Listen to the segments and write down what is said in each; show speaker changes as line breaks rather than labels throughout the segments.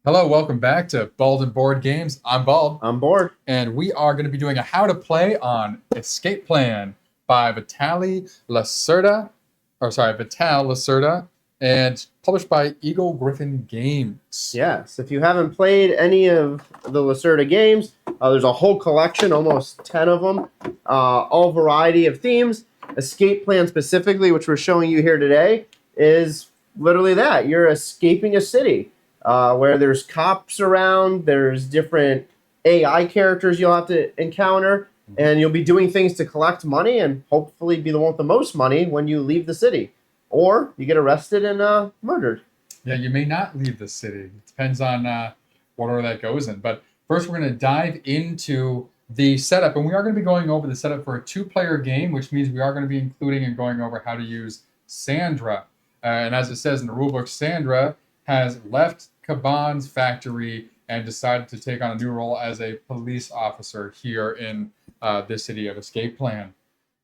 Hello, welcome back to Bald and Board Games. I'm Bald,
I'm bored.
and we are going to be doing a how to play on Escape Plan by Vital Lacerda, and published by Eagle-Gryphon Games.
Yes, if you haven't played any of the Lacerda games, there's a whole collection, almost 10 of them, all variety of themes. Escape Plan specifically, which we're showing you here today, is literally that. You're escaping a city where there's cops around, there's different AI characters you'll have to encounter, and you'll be doing things to collect money and hopefully be the one with the most money when you leave the city. Or you get arrested and murdered.
Yeah, you may not leave the city. It depends on what order that goes in. But first, we're going to dive into the setup, and we are going to be going over the setup for a two-player game, which means we are going to be including and going over how to use Sandra. And as it says in the rulebook, Sandra has left Caban's factory and decided to take on a new role as a police officer here in this city of Escape Plan.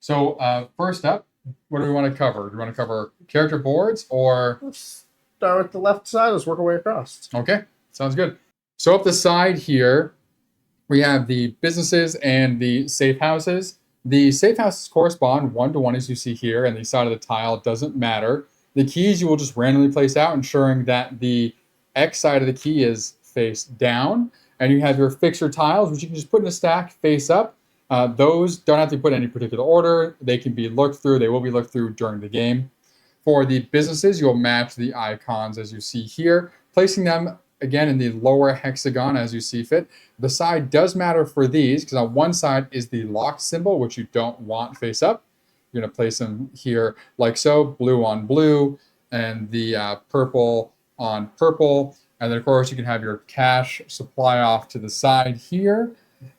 So first up, what do we want to cover? Do we want to cover character boards or...
Let's start with the left side. Let's work our way across.
Okay, sounds good. So up the side here, we have the businesses and the safe houses. The safe houses correspond 1-to-1 as you see here, and the side of the tile doesn't matter. The keys you will just randomly place out, ensuring that the X side of the key is face down. And you have your fixture tiles, which you can just put in a stack face up. Those don't have to be put in any particular order. They can be looked through. They will be looked through during the game. For the businesses, you'll match the icons as you see here, placing them again in the lower hexagon as you see fit. The side does matter for these because on one side is the lock symbol, which you don't want face up. You're going to place them here like so, blue on blue, and the purple on purple. And then, of course, you can have your cash supply off to the side here.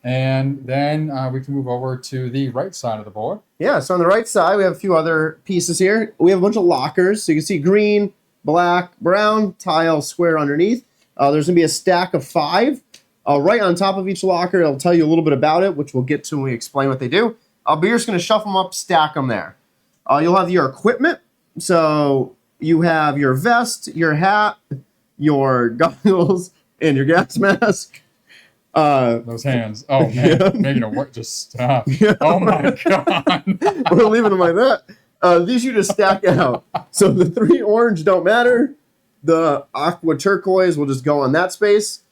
And then we can move over to the right side of the board.
Yeah, so on the right side, we have a few other pieces here. We have a bunch of lockers. So you can see green, black, brown, tile, square underneath. There's going to be a stack of 5. Right on top of each locker, it'll tell you a little bit about it, which we'll get to when we explain what they do. But you're just going to shuffle them up, stack them there. You'll have your equipment. So you have your vest, your hat, your goggles, and your gas mask.
Those hands. Oh, man.
Yeah.
Making it work. Just stop.
Yeah.
Oh, my God.
We're leaving them like that. These you just stack out. So the 3 orange don't matter. The aqua turquoise will just go on that space.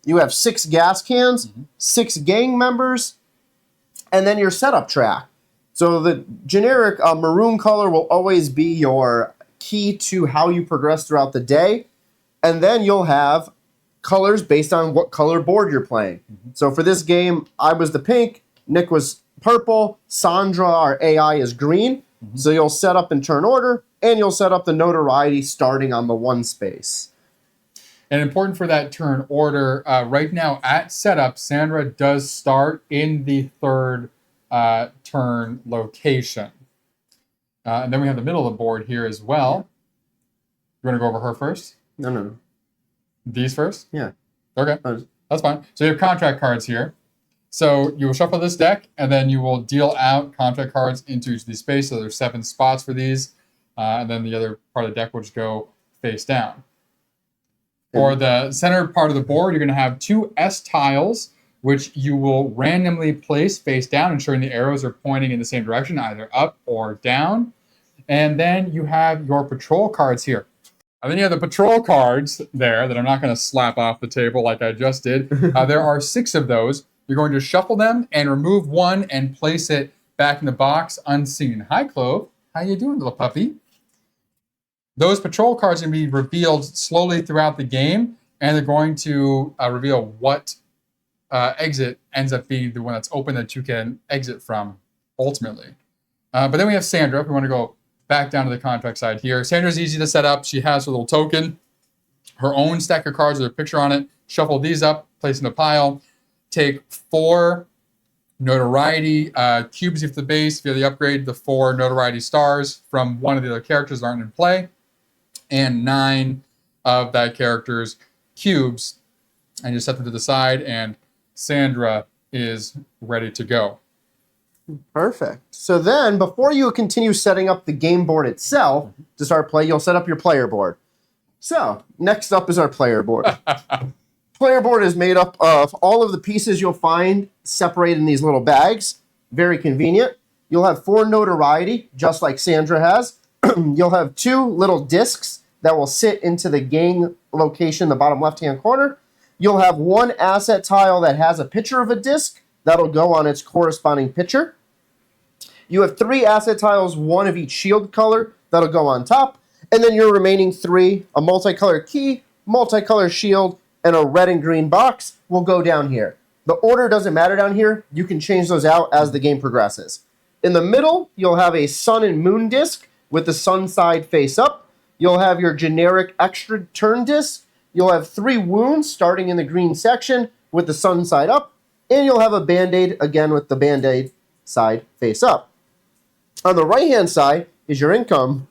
You have 6 gas cans, 6 gang members, and then your setup track. So the generic maroon color will always be your key to how you progress throughout the day. And then you'll have colors based on what color board you're playing. So for this game, I was the pink, Nick was purple, Sandra, our AI, is green. So you'll set up in turn order, and you'll set up the notoriety starting on the 1 space.
And important for that turn order, right now at setup, Sandra does start in the 3rd turn location. And then we have the middle of the board here as well. You want to go over her first?
No.
These first?
Yeah.
Okay, that's fine. So you have contract cards here. So you will shuffle this deck, and then you will deal out contract cards into each of these spaces. So there's 7 spots for these, and then the other part of the deck will just go face down. For the center part of the board, you're going to have 2 S tiles, which you will randomly place face down, ensuring the arrows are pointing in the same direction, either up or down. And then you have your patrol cards here. And then you have the patrol cards there that I'm not going to slap off the table like I just did. There are 6 of those. You're going to shuffle them and remove 1 and place it back in the box unseen. Hi, Clove. How you doing, little puppy? Those patrol cards are going to be revealed slowly throughout the game, and they're going to reveal what exit ends up being the one that's open that you can exit from, ultimately. But then we have Sandra, if we want to go back down to the contract side here. Sandra's easy to set up. She has her little token, her own stack of cards with her picture on it. Shuffle these up, place in a pile. Take 4 notoriety cubes if the base, via the upgrade, the 4 notoriety stars from one of the other characters that aren't in play, and 9 of that character's cubes, and you set them to the side, and Sandra is ready to go.
Perfect. So then, before you continue setting up the game board itself to start play, you'll set up your player board. So, next up is our player board. Player board is made up of all of the pieces you'll find separated in these little bags. Very convenient. You'll have 4 notoriety, just like Sandra has. You'll have 2 little discs that will sit into the gang location in the bottom left-hand corner. You'll have 1 asset tile that has a picture of a disc. That'll go on its corresponding picture. You have 3 asset tiles, 1 of each shield color. That'll go on top. And then your remaining 3, a multicolored key, multicolored shield, and a red and green box will go down here. The order doesn't matter down here. You can change those out as the game progresses. In the middle, you'll have a sun and moon disc with the sun side face up. You'll have your generic extra turn disc. You'll have 3 wounds starting in the green section with the sun side up. And you'll have a band-aid, again, with the band-aid side face up. On the right-hand side is your income.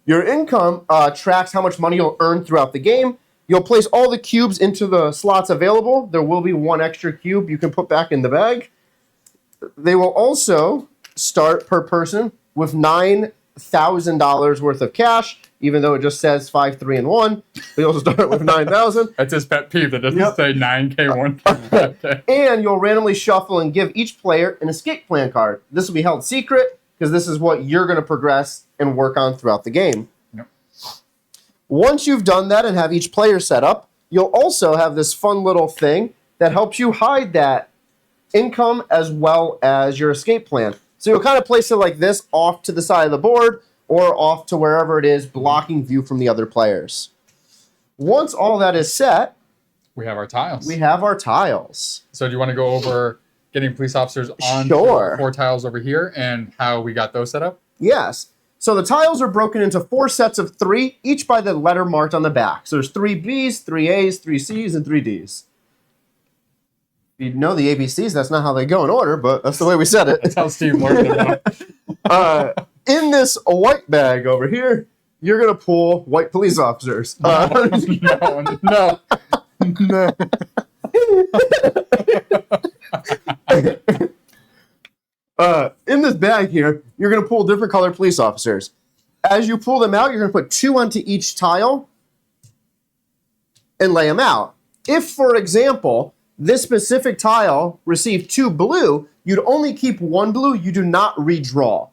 Your income tracks how much money you'll earn throughout the game. You'll place all the cubes into the slots available. There will be 1 extra cube you can put back in the bag. They will also start per person with $9,000 worth of cash, even though it just says 5, 3, and 1. You'll start with 9,000.
That's his pet peeve. That doesn't say 9K, 1K.
And you'll randomly shuffle and give each player an escape plan card. This will be held secret because this is what you're going to progress and work on throughout the game.
Yep.
Once you've done that and have each player set up, you'll also have this fun little thing that helps you hide that income as well as your escape plan. So you'll kind of place it like this off to the side of the board or off to wherever it is, blocking view from the other players. Once all that is set,
we have our tiles.
we have our tiles.
So do you want to go over getting police officers on
Sure.
the 4 tiles over here and how we got those set up?
Yes. So the tiles are broken into 4 sets of 3, each by the letter marked on the back. So there's 3 Bs, 3 As, 3 Cs, and 3 Ds. If you know the ABCs, that's not how they go in order, but that's the way we said it.
That's how Steve learned it.
In this white bag over here, you're going to pull white police officers.
No.
In this bag here, you're going to pull different colored police officers. As you pull them out, you're going to put 2 onto each tile and lay them out. If, for example, this specific tile received 2 blue, you'd only keep 1 blue. You do not redraw.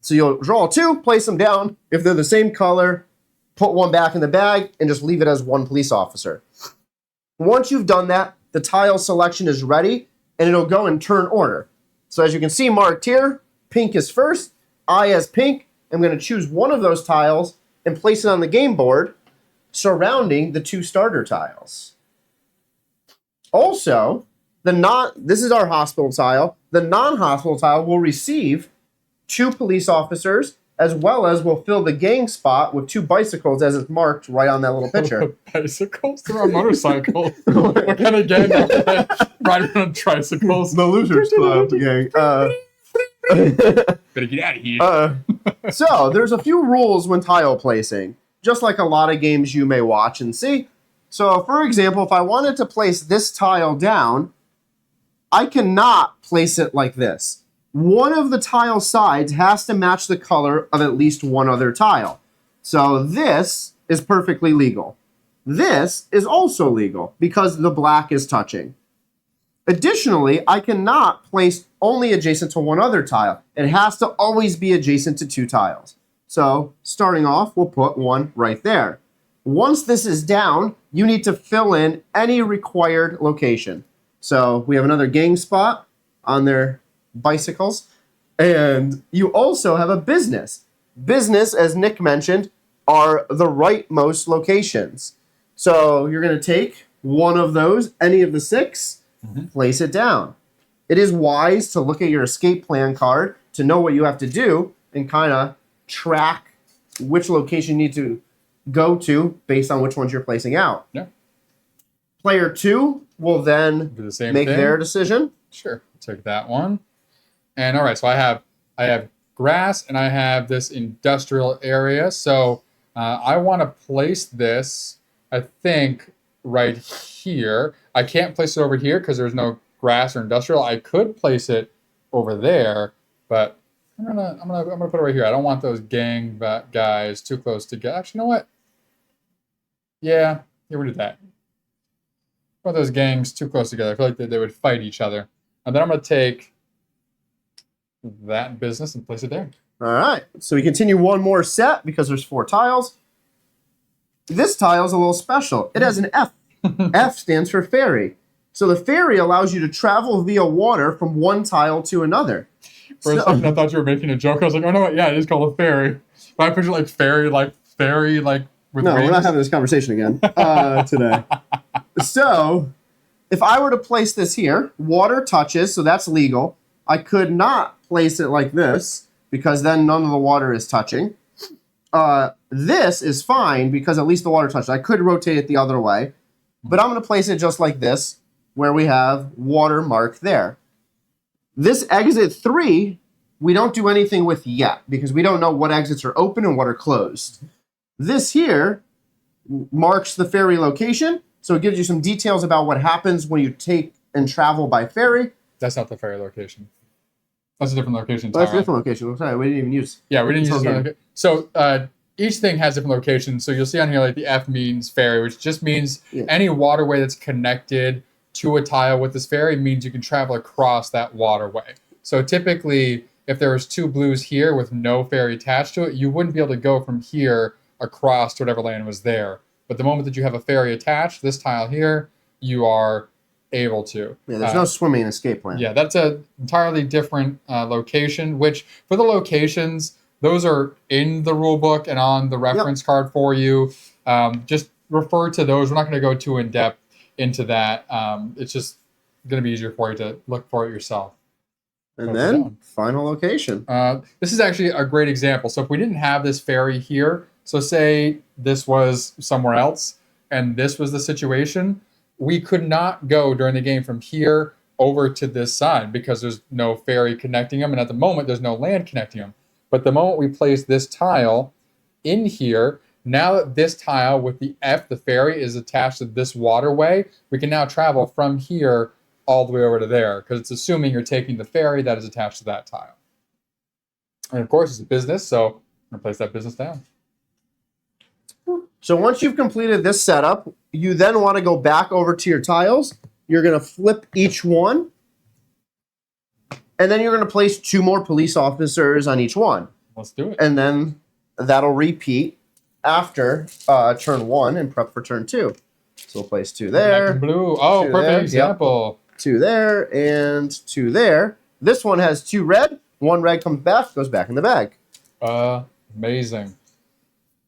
So you'll draw 2, place them down. If they're the same color, put 1 back in the bag and just leave it as 1 police officer. Once you've done that, the tile selection is ready and it'll go in turn order. So as you can see marked here, pink is first. I, as pink, am going to choose one of those tiles and place it on the game board surrounding the 2 starter tiles. Also, this is our hospital tile. The non-hospital tile will receive 2 police officers, as well as will fill the gang spot with 2 bicycles as it's marked right on that little picture.
Bicycles? They're on motorcycles. What kind of gang are they? Riding on tricycles?
The Losers Club gang.
Better get out of here.
So, there's a few rules when tile placing, just like a lot of games you may watch and see. So, for example, if I wanted to place this tile down, I cannot place it like this. One of the tile sides has to match the color of at least one other tile. So this is perfectly legal. This is also legal because the black is touching. Additionally, I cannot place only adjacent to one other tile. It has to always be adjacent to 2 tiles. So starting off, we'll put 1 right there. Once this is down, you need to fill in any required location. So we have another gang spot on their bicycles. And you also have a business. Business, as Nick mentioned, are the rightmost locations. So you're going to take one of those, any of the 6, place it down. It is wise to look at your escape plan card to know what you have to do and kind of track which location you need to go to based on which ones you're placing out.
Yeah.
Player 2 will then
Do the same
make
thing.
their decision.
Sure. Take that one. And all right, so I have grass and I have this industrial area. So I want to place this, I think, right here. I can't place it over here because there's no grass or industrial. I could place it over there, but I'm gonna put it right here. I don't want those gang guys too close together. Actually, you know what? Yeah, we'll do that. One of those gangs too close together. I feel like they would fight each other. And then I'm going to take that business and place it there.
All right. So we continue one more set because there's 4 tiles. This tile is a little special. It has an F. F stands for ferry. So the ferry allows you to travel via water from one tile to another.
For a second, I thought you were making a joke. I was like, oh, no, it is called a ferry. But I picture like ferry, with
no,
wings.
we're not having this conversation again today. So if I were to place this here, water touches, so that's legal. I could not place it like this because then none of the water is touching. This is fine because at least the water touches. I could rotate it the other way, but I'm going to place it just like this where we have water marked there. This exit 3, we don't do anything with yet because we don't know what exits are open and what are closed. This here marks the ferry location, so it gives you some details about what happens when you take and travel by ferry.
That's not the ferry location. That's a different location.
That's a different location. Sorry, we didn't even use.
Yeah, we didn't use this. So each thing has different locations. So you'll see on here like the F means ferry, which just means any waterway that's connected to a tile with this ferry means you can travel across that waterway. So typically, if there was 2 blues here with no ferry attached to it, you wouldn't be able to go from here across to whatever land was there. But the moment that you have a ferry attached, this tile here, you are able to.
Yeah, there's no swimming escape plan.
Yeah, that's an entirely different location, which for the locations, those are in the rule book and on the reference card for you. Just refer to those. We're not going to go too in depth into that. It's just going to be easier for you to look for it yourself.
And then final location.
This is actually a great example. So if we didn't have this ferry here, so say this was somewhere else and this was the situation, we could not go during the game from here over to this side because there's no ferry connecting them. And at the moment, there's no land connecting them. But the moment we place this tile in here, now that this tile with the F, the ferry, is attached to this waterway, we can now travel from here all the way over to there because it's assuming you're taking the ferry that is attached to that tile. And of course, it's a business, so I'm going to place that business down.
So once you've completed this setup, you then want to go back over to your tiles. You're going to flip each one. And then you're going to place 2 more police officers on each one.
Let's do it.
And then that'll repeat after turn 1 and prep for turn 2. So we'll place 2 there.
Blue. Oh, perfect
there.
example.
Yep. 2 there and 2 there. This one has 2 red. 1 red comes back, goes back in the bag.
Amazing.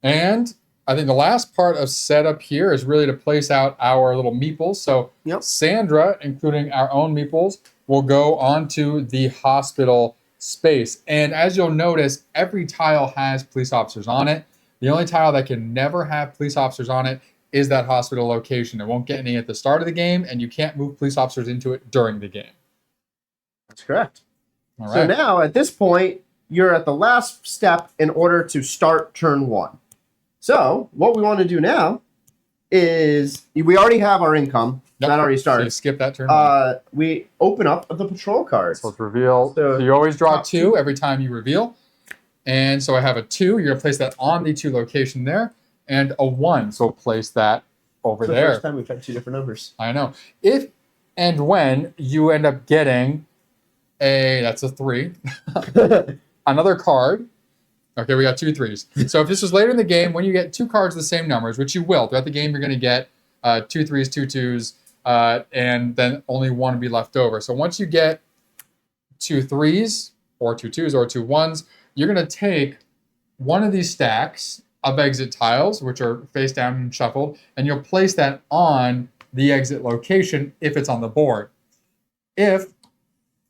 And I think the last part of setup here is really to place out our little meeples. So Sandra, including our own meeples, will go onto the hospital space. And as you'll notice, every tile has police officers on it. The only tile that can never have police officers on it is that hospital location. It won't get any at the start of the game, and you can't move police officers into it during the game.
That's correct.
All right.
So now, at this point, you're at the last step in order to start turn 1. So what we want to do now is we already have our income.
Yep.
That already started.
So skip that turn.
We open up the patrol cards.
So let's reveal. So you always draw 2 every time you reveal. And so I have a 2. You're going to place that on the 2 location there. And a 1. So place that over there.
The first time we've had 2 different numbers.
I know. If and when you end up getting that's a 3. Another card. Okay, we got 2 3s. So if this was later in the game, when you get 2 cards of the same numbers, which you will, throughout the game you're going to get 2 3s, 2 2s, and then only 1 will be left over. So once you get 2 3s, or 2 2s, or 2 1s, you're going to take one of these stacks of exit tiles, which are face down and shuffled, and you'll place that on the exit location if it's on the board. If,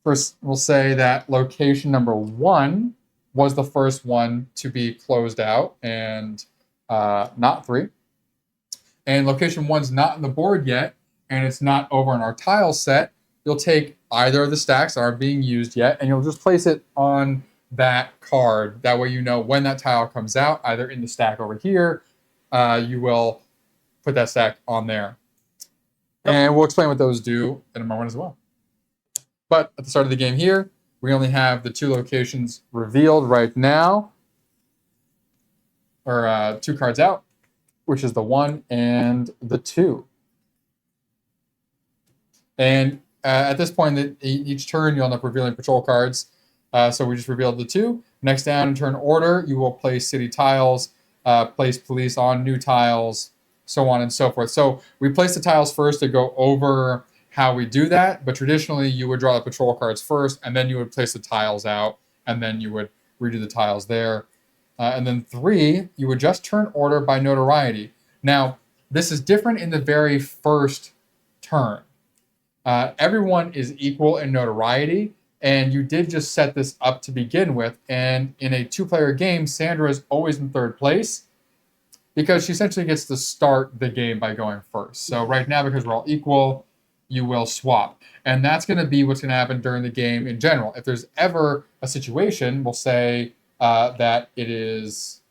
first we'll say that location number 1 was the first one to be closed out and not 3. And location 1's not on the board yet, and it's not over in our tile set, you'll take either of the stacks that aren't being used yet, and you'll just place it on that card. That way you know when that tile comes out, either in the stack over here, you will put that stack on there. And we'll explain what those do in a moment as well. But at the start of the game here, we only have the 2 locations revealed right now, or 2 cards out, which is the 1 and the 2. And at this point, each turn, you'll end up revealing patrol cards. So we just revealed the 2. Next down in turn order, you will place city tiles, place police on new tiles, so on and so forth. So we place the tiles first to go over how we do that. But traditionally, you would draw the patrol cards first, and then you would place the tiles out, and then you would redo the tiles there. And then 3, you would just turn order by notoriety. Now, this is different in the very first turn. Everyone is equal in notoriety, and you did just set this up to begin with. And in a 2-player game, Sandra is always in 3rd place because she essentially gets to start the game by going first. So right now, because we're all equal, you will swap. And that's going to be what's going to happen during the game in general. If there's ever a situation, we'll say that it is,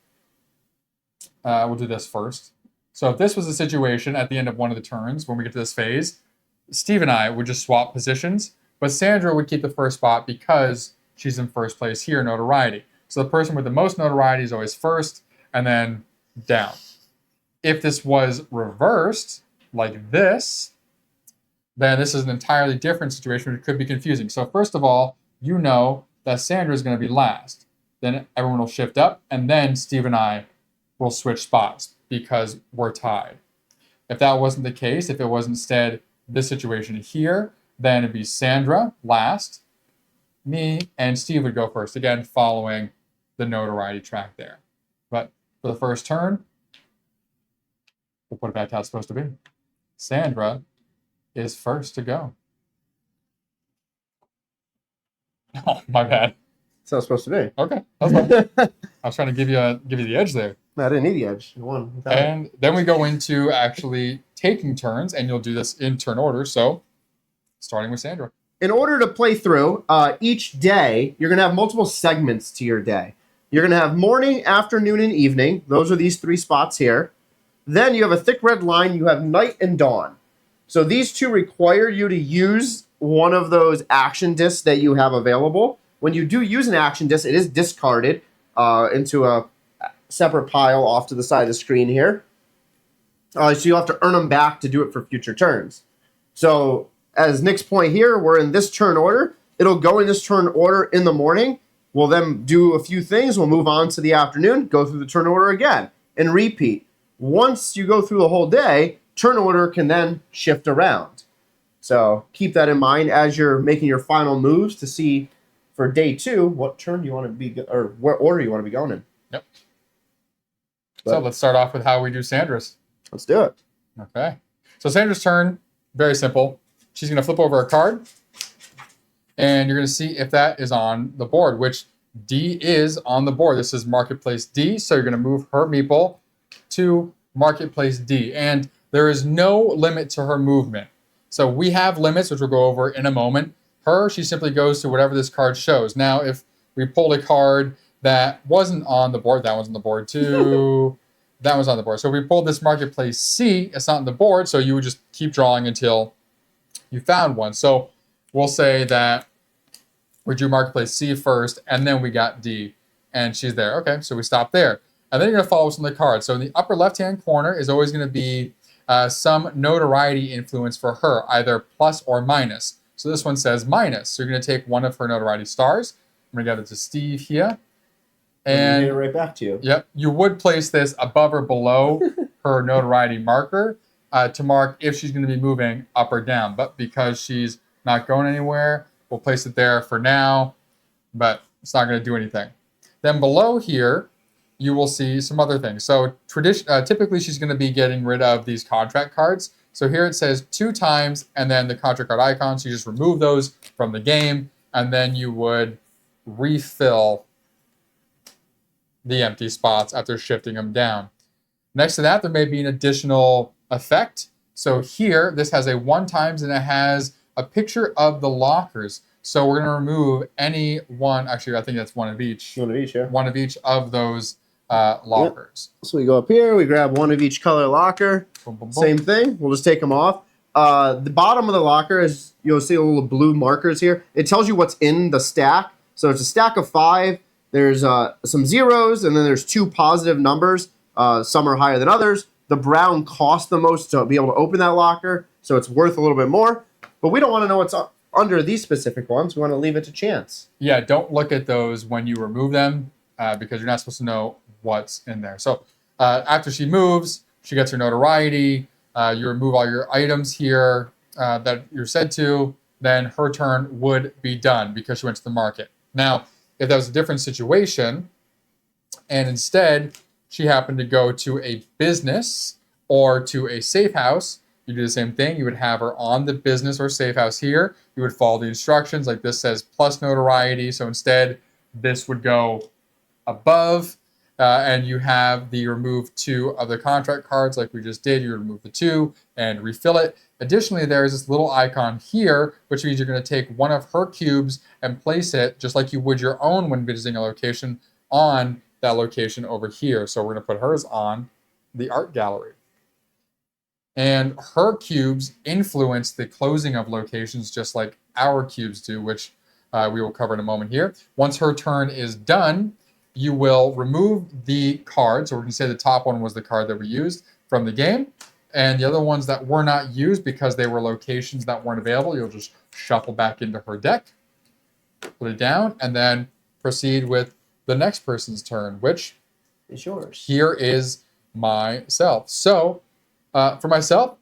we'll do this first. So if this was a situation at the end of one of the turns, when we get to this phase, Steve and I would just swap positions, but Sandra would keep the first spot because she's in first place here, notoriety. So the person with the most notoriety is always first, and then down. If this was reversed, like this, then this is an entirely different situation, which could be confusing. So first of all, you know that Sandra is going to be last. Then everyone will shift up, and then Steve and I will switch spots because we're tied. If that wasn't the case, if it was instead this situation here, then it'd be Sandra last, me, and Steve would go first, again, following the notoriety track there. But for the first turn, we'll put it back to how it's supposed to be. Sandra is first to go. Oh, my bad.
That's how it's supposed to be.
Okay, that's fine. I was trying to give you the edge there.
No, I didn't need the edge. You won without
And then we go into actually taking turns, and you'll do this in turn order. So, starting with Sandra.
In order to play through, each day, you're going to have multiple segments to your day. You're going to have morning, afternoon, and evening. Those are these 3 spots here. Then you have a thick red line. You have night and dawn. So these 2 require you to use one of those action discs that you have available. When you do use an action disc, it is discarded into a separate pile off to the side of the screen here. So you'll have to earn them back to do it for future turns. So as Nick's point here, we're in this turn order. It'll go in this turn order in the morning. We'll then do a few things. We'll move on to the afternoon, go through the turn order again, and repeat. Once you go through the whole day, turn order can then shift around. So keep that in mind as you're making your final moves to see for day 2 what turn you want to be, or what order you want to be going in.
Yep. So let's start off with how we do Sandra's.
Let's do it.
Okay. So Sandra's turn, very simple. She's going to flip over a card, and you're going to see if that is on the board, which D is on the board. This is Marketplace D, so you're going to move her meeple to Marketplace D. And there is no limit to her movement. So we have limits, which we'll go over in a moment. Her, she simply goes to whatever this card shows. Now, if we pulled a card that wasn't on the board, that one's on the board too. That one's on the board. So if we pulled this Marketplace C, it's not on the board, so you would just keep drawing until you found one. So we'll say that we drew Marketplace C first, and then we got D, and she's there. Okay, so we stop there. And then you're going to follow some of the cards. So in the upper left-hand corner is always going to be some notoriety influence for her, either plus or minus. So this one says minus. So you're going to take one of her notoriety stars. I'm going to give it to Steve here. And
it right back to you.
Yep. You would place this above or below her notoriety marker to mark if she's going to be moving up or down. But because she's not going anywhere, we'll place it there for now. But it's not going to do anything. Then below here, you will see some other things. So typically, she's going to be getting rid of these contract cards. So here it says 2 times, and then the contract card icon. So you just remove those from the game, and then you would refill the empty spots after shifting them down. Next to that, there may be an additional effect. So here, this has a 1 times, and it has a picture of the lockers. So we're going to remove any one. Actually, I think that's one of each.
One of each, yeah.
One of each of those lockers.
Yep. So we go up here, we grab one of each color locker.
Boom, boom, boom.
Same thing. We'll just take them off. The bottom of the locker is, you'll see a little blue markers here. It tells you what's in the stack. So it's a stack of 5. There's some zeros, and then there's 2 positive numbers. Some are higher than others. The brown costs the most to be able to open that locker, so it's worth a little bit more. But we don't want to know what's under these specific ones. We want to leave it to chance.
Yeah, don't look at those when you remove them because you're not supposed to know what's in there. So after she moves, she gets her notoriety. You remove all your items here that you're said to. Then her turn would be done because she went to the market. Now, if that was a different situation, and instead she happened to go to a business or to a safe house, you do the same thing. You would have her on the business or safe house here. You would follow the instructions. Like this says plus notoriety. So instead, this would go above. And you have the remove 2 of the contract cards like we just did. You remove the 2 and refill it. Additionally, there is this little icon here, which means you're going to take one of her cubes and place it, just like you would your own when visiting a location, on that location over here. So we're going to put hers on the art gallery. And her cubes influence the closing of locations just like our cubes do, which we will cover in a moment here. Once her turn is done, you will remove the card. So we're going to say the top one was the card that we used from the game. And the other ones that were not used because they were locations that weren't available, you'll just shuffle back into her deck, put it down, and then proceed with the next person's turn, which
is yours.
Here is myself. So for myself,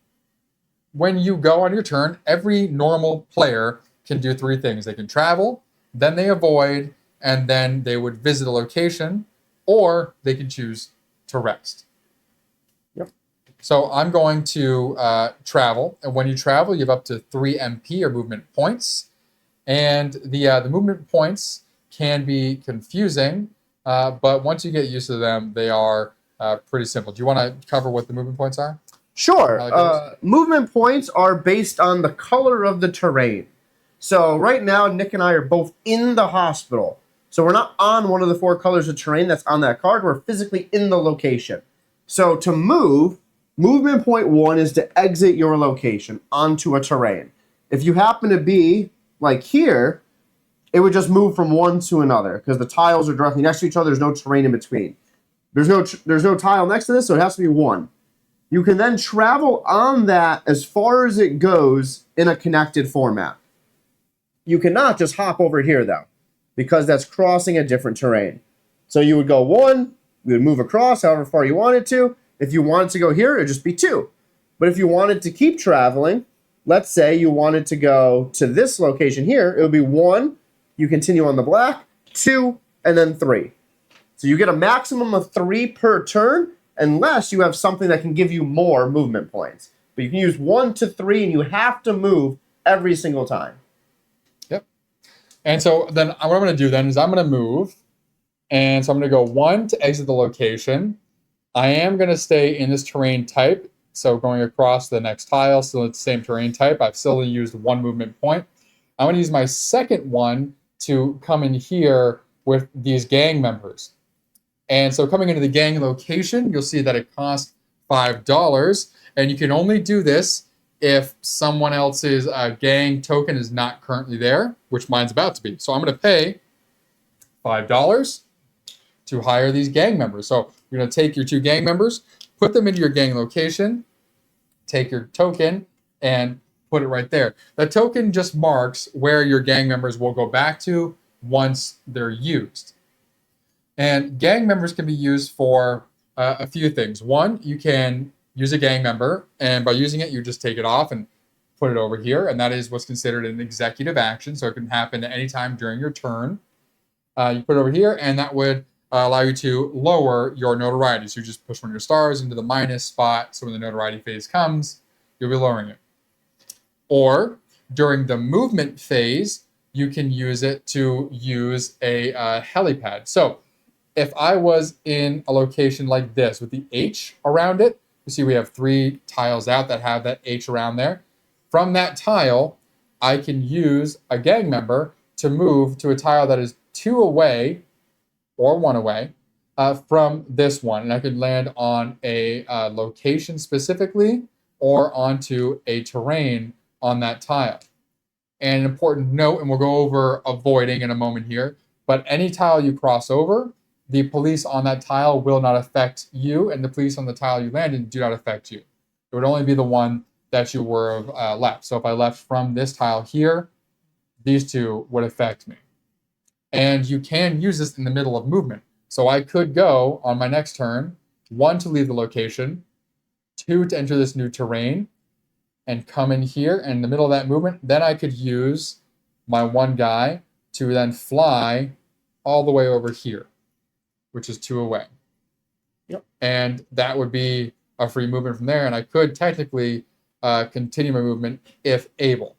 when you go on your turn, every normal player can do 3 things. They can travel, then they avoid, and then they would visit a location, or they can choose to rest.
Yep.
So I'm going to travel, and when you travel, you have up to 3 MP or movement points, and the movement points can be confusing, but once you get used to them, they are pretty simple. Do you want to cover what the movement points are?
Sure. Movement points are based on the color of the terrain. So right now, Nick and I are both in the hospital. So we're not on one of the 4 colors of terrain that's on that card. We're physically in the location. So to move, movement point 1 is to exit your location onto a terrain. If you happen to be like here, it would just move from one to another because the tiles are directly next to each other. There's no terrain in between. There's no tile next to this, so it has to be 1. You can then travel on that as far as it goes in a connected format. You cannot just hop over here, though, because that's crossing a different terrain. So you would go 1, you would move across however far you wanted to. If you wanted to go here, it would just be 2. But if you wanted to keep traveling, let's say you wanted to go to this location here, it would be 1, you continue on the black, 2, and then 3. So you get a maximum of 3 per turn, unless you have something that can give you more movement points. But you can use 1 to 3, and you have to move every single time.
Yep. And so then what I'm going to do then is I'm going to move. And so I'm going to go 1 to exit the location. I am going to stay in this terrain type. So going across the next tile, still it's the same terrain type. I've still used 1 movement point. I'm going to use my second one to come in here with these gang members. And so coming into the gang location, you'll see that it costs $5. And you can only do this if someone else's gang token is not currently there, which mine's about to be. So I'm going to pay $5 to hire these gang members. So you're going to take your 2 gang members, put them into your gang location, take your token, and put it right there. The token just marks where your gang members will go back to once they're used. And gang members can be used for a few things. 1, you can use a gang member, and by using it, you just take it off and put it over here, and that is what's considered an executive action, so it can happen at any time during your turn. You put it over here, and that would allow you to lower your notoriety. So you just push one of your stars into the minus spot, so when the notoriety phase comes, you'll be lowering it. Or during the movement phase, you can use it to use a helipad. So if I was in a location like this with the H around it, you see we have 3 tiles out that have that H around there. From that tile, I can use a gang member to move to a tile that is 2 away or 1 away from this one. And I could land on a location specifically or onto a terrain on that tile. And an important note, and we'll go over avoiding in a moment here, but any tile you cross over, the police on that tile will not affect you, and the police on the tile you land in do not affect you. It would only be the one that you were left. So if I left from this tile here, these two would affect me. And you can use this in the middle of movement. So I could go on my next turn, 1 to leave the location, 2 to enter this new terrain, and come in here, and in the middle of that movement, then I could use my 1 guy to then fly all the way over here, which is 2 away.
Yep.
And that would be a free movement from there, and I could technically continue my movement if able.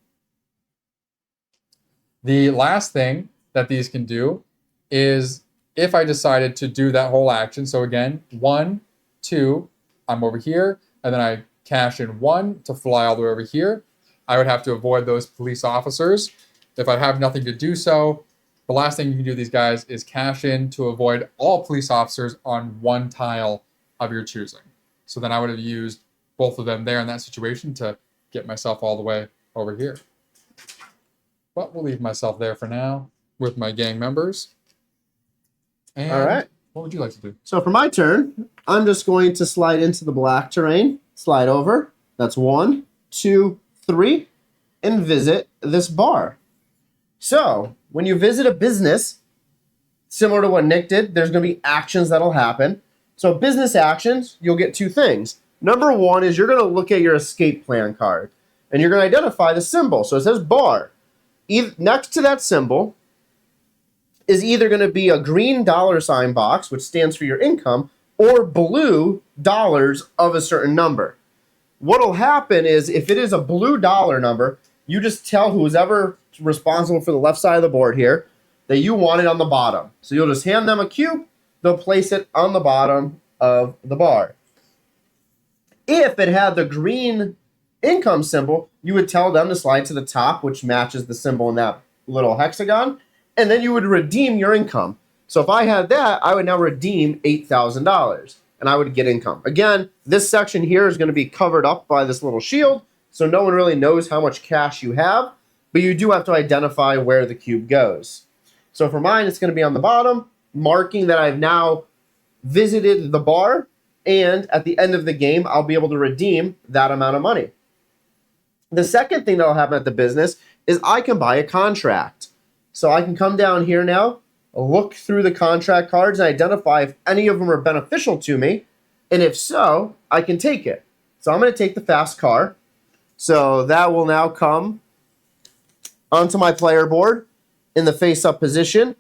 The last thing that these can do is if I decided to do that whole action, so again, 1, 2, I'm over here, and then I cash in 1 to fly all the way over here, I would have to avoid those police officers. If I have nothing to do so, the last thing you can do with these guys is cash in to avoid all police officers on 1 tile of your choosing. So then I would have used both of them there in that situation to get myself all the way over here. But we'll leave myself there for now with my gang members. And
all right.
What would you like to do?
So for my turn, I'm just going to slide into the black terrain, slide over. That's 1, 2, 3, and visit this bar. So when you visit a business, similar to what Nick did, there's going to be actions that'll happen. So business actions, you'll get 2 things. Number 1 is you're going to look at your escape plan card, and you're going to identify the symbol. So it says bar. Next to that symbol is either going to be a green $ box, which stands for your income, or blue dollars of a certain number. What'll happen is if it is a blue dollar number, you just tell who's ever responsible for the left side of the board here that you want it on the bottom. So you'll just hand them a cube, they'll place it on the bottom of the bar. If it had the green income symbol, you would tell them to slide to the top, which matches the symbol in that little hexagon, and then you would redeem your income. So if I had that, I would now redeem $8,000, and I would get income. Again, this section here is going to be covered up by this little shield, so no one really knows how much cash you have, but you do have to identify where the cube goes. So for mine, it's going to be on the bottom, marking that I've now visited the bar, and at the end of the game, I'll be able to redeem that amount of money. The second thing that will happen at the business is I can buy a contract. So I can come down here now, look through the contract cards, and identify if any of them are beneficial to me, and if so, I can take it. So I'm going to take the fast car. So that will now come onto my player board in the face-up position.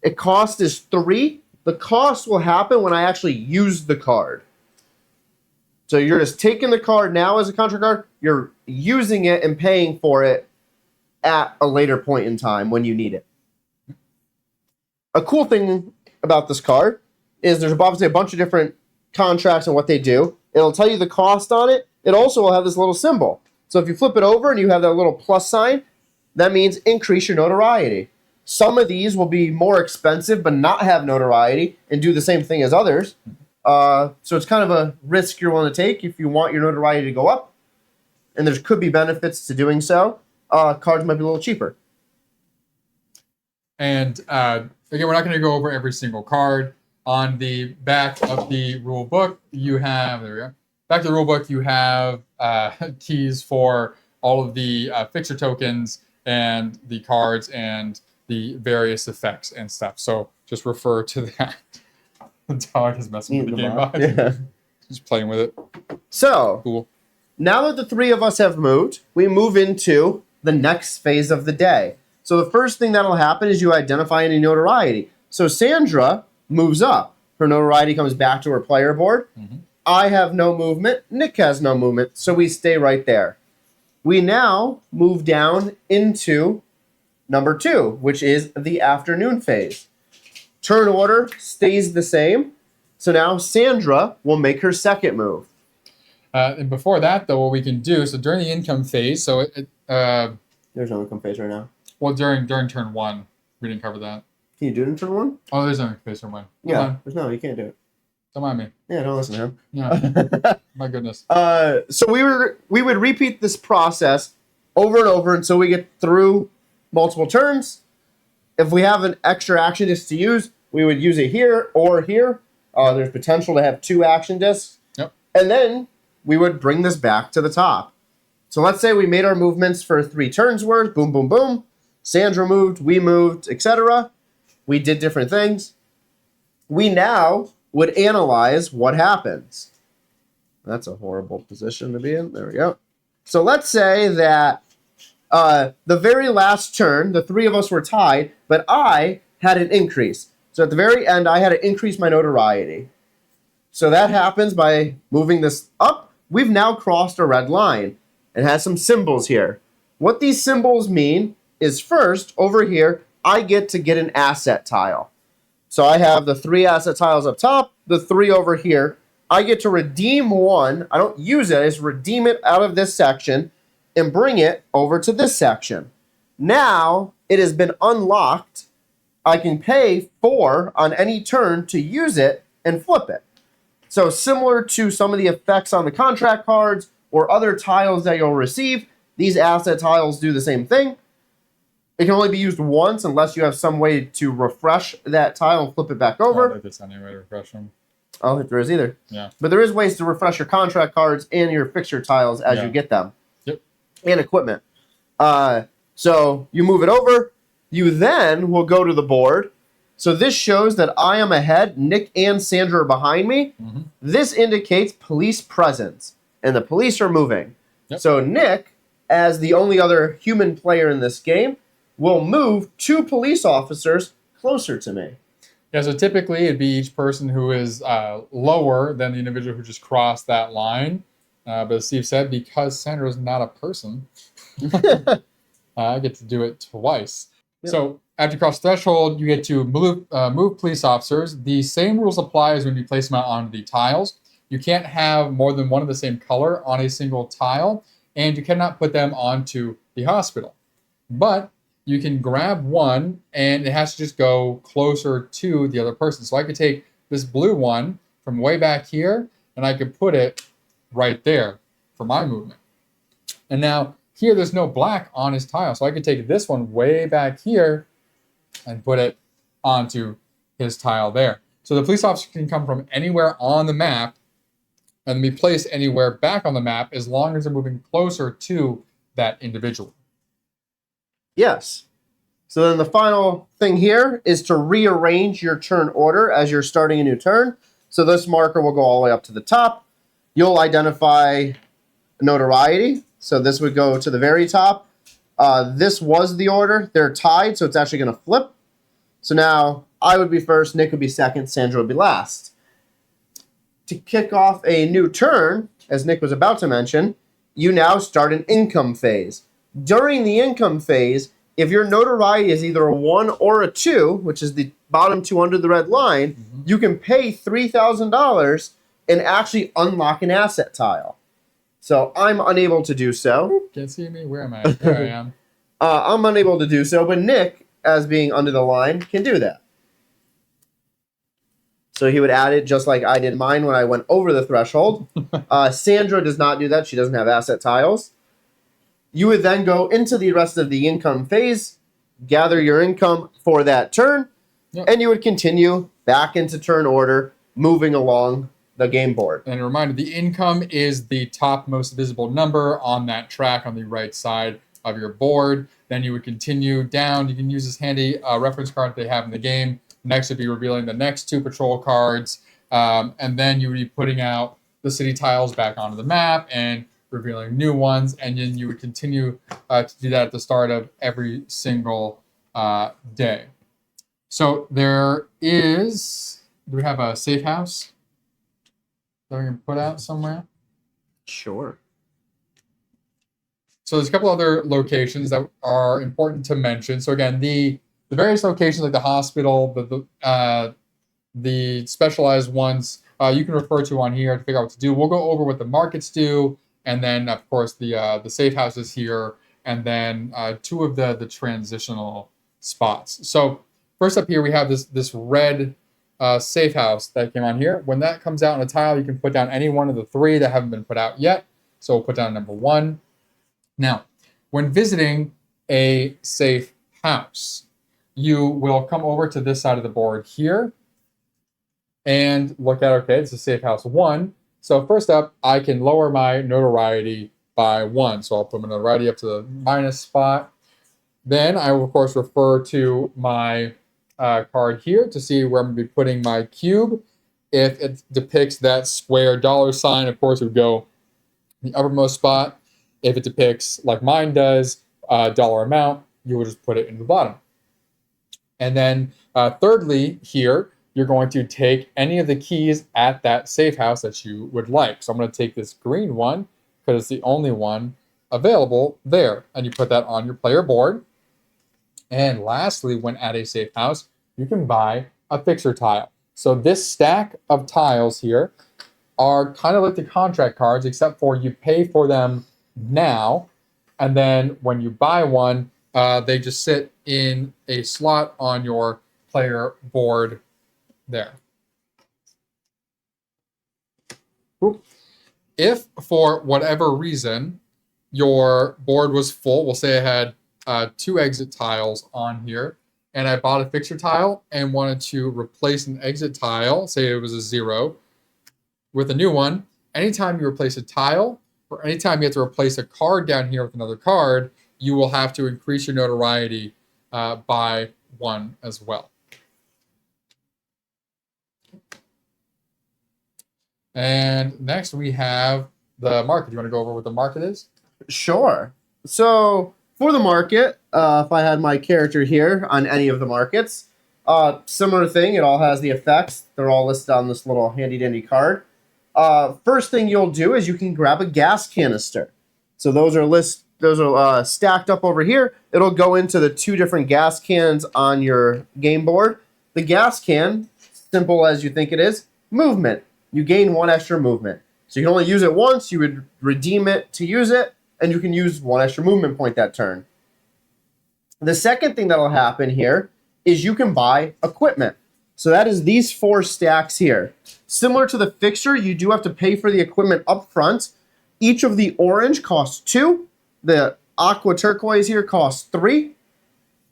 It cost is 3. The cost will happen when I actually use the card. So you're just taking the card now as a contract card, you're using it and paying for it at a later point in time when you need it. A cool thing about this card is there's obviously a bunch of different contracts and what they do. It'll tell you the cost on it. It also will have this little symbol. So if you flip it over and you have that little plus sign, that means increase your notoriety. Some of these will be more expensive but not have notoriety and do the same thing as others. So it's kind of a risk you're willing to take if you want your notoriety to go up. And there could be benefits to doing so. Cards might be a little cheaper.
And again, we're not going to go over every single card. On the back of the rule book, you have, there we go. Back to the rule book, you have keys for all of the fixture tokens and the cards and the various effects and stuff. So just refer to that. The dog is messing with the game box.
Yeah.
Just playing with it.
So,
Cool.
now that the 3 of us have moved, we move into the next phase of the day. So the first thing that'll happen is you identify any notoriety. So Sandra moves up. Her notoriety comes back to her player board. Mm-hmm. I have no movement. Nick has no movement. So we stay right there. We now move down into number 2, which is the afternoon phase. Turn order stays the same. So now Sandra will make her second move.
And before that, though, what we can do, so during the income phase, so
There's no income phase right now.
Well, during turn 1, we didn't cover that.
Can you do it in turn 1?
Oh, there's no income phase turn 1.
Yeah, there's no, you can't do it.
Don't mind me.
Yeah, don't listen to him.
Yeah. My goodness.
So we would repeat this process over and over until we get through multiple turns. If we have an extra action disc to use, we would use it here or here. There's potential to have 2 action discs.
Yep.
And then we would bring this back to the top. So let's say we made our movements for 3 turns worth. Boom, boom, boom. Sandra moved, we moved, etc. We did different things. We now would analyze what happens. That's a horrible position to be in. There we go. So let's say that the very last turn, the 3 of us were tied, but I had an increase. So at the very end, I had to increase my notoriety. So that happens by moving this up. We've now crossed a red line. It has some symbols here. What these symbols mean is first, over here, I get to get an asset tile. So I have the 3 asset tiles up top, the 3 over here. I get to redeem one. I don't use it. I just redeem it out of this section and bring it over to this section. Now it has been unlocked. I can pay 4 on any turn to use it and flip it. So similar to some of the effects on the contract cards or other tiles that you'll receive, these asset tiles do the same thing. It can only be used once unless you have some way to refresh that tile and flip it back over.
I don't think there's any way to refresh them.
I don't think there is either.
Yeah.
But there is ways to refresh your contract cards and your fixture tiles as you get them.
Yep.
And equipment. So you move it over. You then will go to the board. So this shows that I am ahead. Nick and Sandra are behind me.
Mm-hmm.
This indicates police presence. And the police are moving.
Yep.
So Nick, as the only other human player in this game, will move 2 police officers closer to me.
Yeah, so typically it'd be each person who is lower than the individual who just crossed that line. But as Steve said, because Sandra is not a person, I get to do it twice. Yep. So after you cross threshold, you get to move police officers. The same rules apply as when you place them out on the tiles. You can't have more than one of the same color on a single tile, and you cannot put them onto the hospital. But you can grab one, and it has to just go closer to the other person. So I could take this blue one from way back here, and I could put it right there for my movement. And now here, there's no black on his tile. So I could take this one way back here and put it onto his tile there. So the police officer can come from anywhere on the map and be placed anywhere back on the map as long as they're moving closer to that individual.
Yes. So then the final thing here is to rearrange your turn order as you're starting a new turn. So this marker will go all the way up to the top. You'll identify notoriety. So this would go to the very top. This was the order. They're tied, so it's actually going to flip. So now I would be first, Nick would be second, Sandra would be last. To kick off a new turn, as Nick was about to mention, you now start an income phase. During the income phase, if your notoriety is either a 1 or a 2, which is the bottom 2 under the red line, you can pay $3,000 and actually unlock an asset tile. So I'm unable to do so.
Can't see me? Where am I? There I am.
I'm unable to do so, but Nick, as being under the line, can do that. So he would add it just like I did mine when I went over the threshold. Sandra does not do that. She doesn't have asset tiles. You would then go into the rest of the income phase, gather your income for that turn, and you would continue back into turn order, moving along the game board.
And a reminder, the income is the top most visible number on that track on the right side of your board. Then you would continue down. You can use this handy reference card they have in the game. Next would be revealing the next 2 patrol cards. And then you would be putting out the city tiles back onto the map and revealing new ones. And then you would continue to do that at the start of every single day. So there is, do we have a safe house that we can put out somewhere?
Sure.
So there's a couple other locations that are important to mention. So again, the various locations like the hospital, the specialized ones, you can refer to on here to figure out what to do. We'll go over what the markets do, and then of course the safe houses here, and then 2 of the transitional spots. So first up here we have this red safe house that came on here. When that comes out on a tile, you can put down any one of the 3 that haven't been put out yet. So we'll put down number 1. Now, when visiting a safe house, you will come over to this side of the board here and look at, okay, it's a safe house 1. So first up, I can lower my notoriety by 1. So I'll put my notoriety up to the minus spot. Then I will, of course, refer to my card here to see where I'm going to be putting my cube. If it depicts that square dollar sign, of course, it would go in the uppermost spot. If it depicts, like mine does, dollar amount, you will just put it in the bottom. And then thirdly, here, you're going to take any of the keys at that safe house that you would like. So I'm going to take this green one because it's the only one available there. And you put that on your player board. And lastly, when at a safe house, you can buy a fixer tile. So this stack of tiles here are kind of like the contract cards, except for you pay for them now. And then when you buy one, they just sit in a slot on your player board there. If for whatever reason your board was full, we'll say I had 2 exit tiles on here, and I bought a fixture tile and wanted to replace an exit tile, say it was a 0, with a new one, anytime you replace a tile, or anytime you have to replace a card down here with another card, you will have to increase your notoriety by 1 as well. And next we have the market. You want to go over what the market is?
Sure. So for the market, if I had my character here on any of the markets, similar thing. It all has the effects. They're all listed on this little handy dandy card. First thing you'll do is you can grab a gas canister. So those are stacked up over here. It'll go into the 2 different gas cans on your game board. The gas can, simple as you think it is, movement. You gain 1 extra movement. So you can only use it once. You would redeem it to use it, and you can use 1 extra movement point that turn. The second thing that'll happen here is you can buy equipment. So that is these 4 stacks here. Similar to the fixture, you do have to pay for the equipment up front. Each of the orange costs 2. The aqua turquoise here costs 3.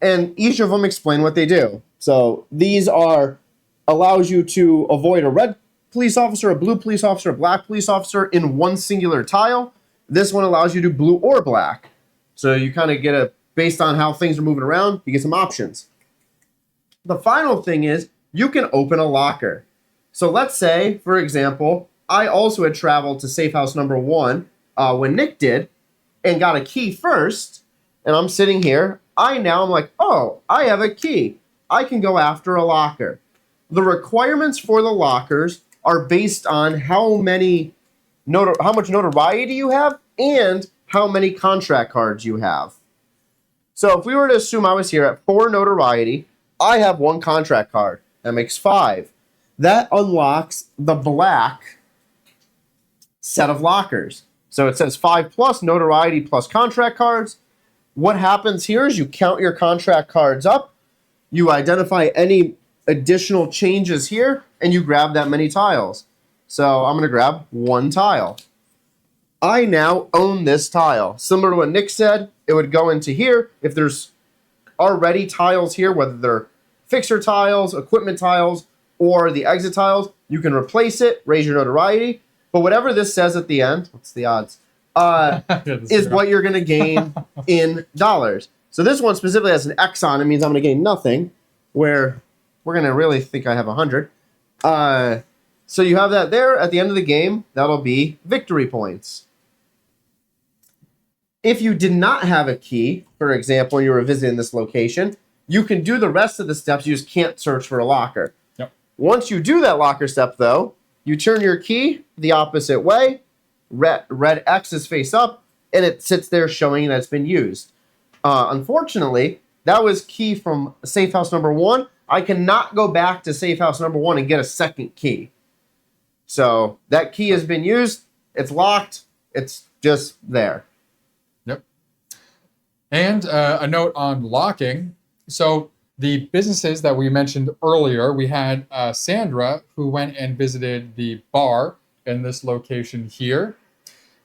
And each of them explain what they do. So these allows you to avoid a red police officer, a blue police officer, a black police officer in one singular tile. This one allows you to do blue or black. So you kind of get based on how things are moving around, you get some options. The final thing is you can open a locker. So let's say, for example, I also had traveled to safe house number 1 when Nick did and got a key first. And I'm sitting here. I'm like, oh, I have a key. I can go after a locker. The requirements for the lockers are based on how much notoriety you have and how many contract cards you have. So if we were to assume I was here at 4 notoriety, I have 1 contract card. That makes 5. That unlocks the black set of lockers. So it says 5 plus notoriety plus contract cards. What happens here is you count your contract cards up, you identify any additional changes here, and you grab that many tiles. So I'm going to grab 1 tile. I now own this tile. Similar to what Nick said, it would go into here. If there's already tiles here, whether they're fixer tiles, equipment tiles, or the exit tiles, you can replace it, raise your notoriety. But whatever this says at the end, what's the odds, is what you're going to gain in dollars. So this one specifically has an X on it, means I'm going to gain nothing, where we're going to really think I have 100. So you have that there. At the end of the game, that'll be victory points. If you did not have a key, for example, you were visiting this location, you can do the rest of the steps. You just can't search for a locker.
Yep.
Once you do that locker step, though, you turn your key the opposite way. Red X is face up, and it sits there showing that it's been used. Unfortunately, that was key from safe house number 1. I cannot go back to safe house number 1 and get a second key. So that key has been used. It's locked. It's just there.
Yep. And a note on locking. So the businesses that we mentioned earlier, we had Sandra, who went and visited the bar in this location here.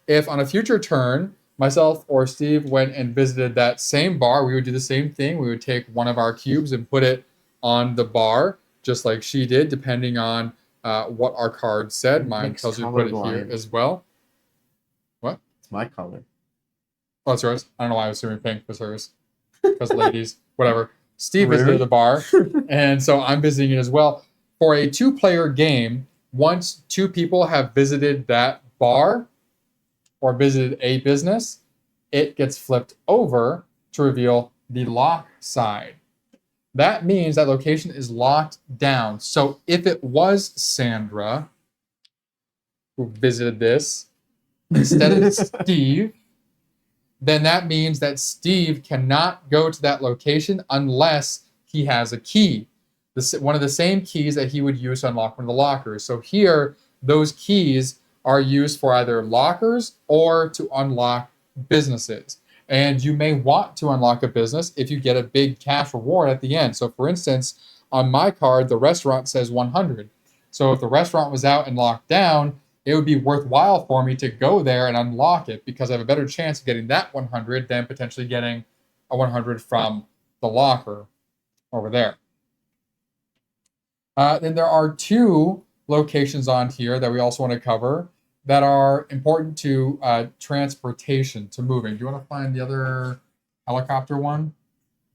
If on a future turn, myself or Steve went and visited that same bar, we would do the same thing. We would take one of our cubes and put it on the bar, just like she did, depending on what our card said. Mine tells you to put it here as well. What?
my color.
Oh, it's yours. I don't know why I was assuming pink was hers. Because ladies, whatever. Steve visited the bar, and so I'm visiting it as well. For a 2-player game, once 2 people have visited that bar or visited a business, it gets flipped over to reveal the lock side. That means that location is locked down. So if it was Sandra who visited this instead of Steve, then that means that Steve cannot go to that location unless he has a key. One of the same keys that he would use to unlock one of the lockers. So here, those keys are used for either lockers or to unlock businesses. And you may want to unlock a business if you get a big cash reward at the end. So for instance, on my card, the restaurant says 100. So if the restaurant was out and locked down, it would be worthwhile for me to go there and unlock it because I have a better chance of getting that 100 than potentially getting a 100 from the locker over there. Then there are 2 locations on here that we also want to cover that are important to transportation, to moving. Do you want to find the other helicopter one?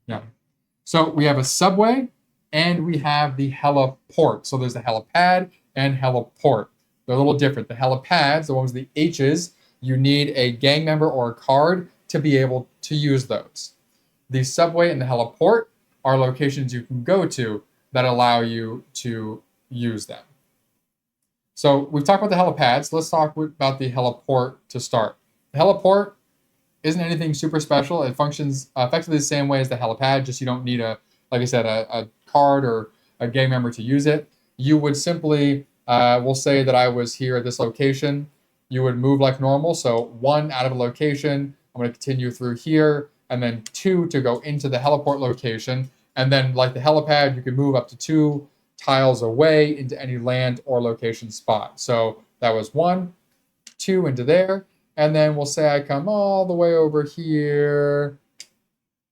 Yeah. So we have a subway and we have the heliport. So there's the helipad and heliport. They're a little different. The helipads, the ones with the H's, you need a gang member or a card to be able to use those. The subway and the heliport are locations you can go to that allow you to use them. So we've talked about the helipads. Let's talk about the heliport to start. The heliport isn't anything super special. It functions effectively the same way as the helipad, just you don't need like I said, a card or a gang member to use it. You would simply, we'll say that I was here at this location. You would move like normal. So 1 out of a location, I'm going to continue through here, and then 2 to go into the heliport location. And then like the helipad, you can move up to 2 tiles away into any land or location spot. So that was 1, 2 into there. And then we'll say I come all the way over here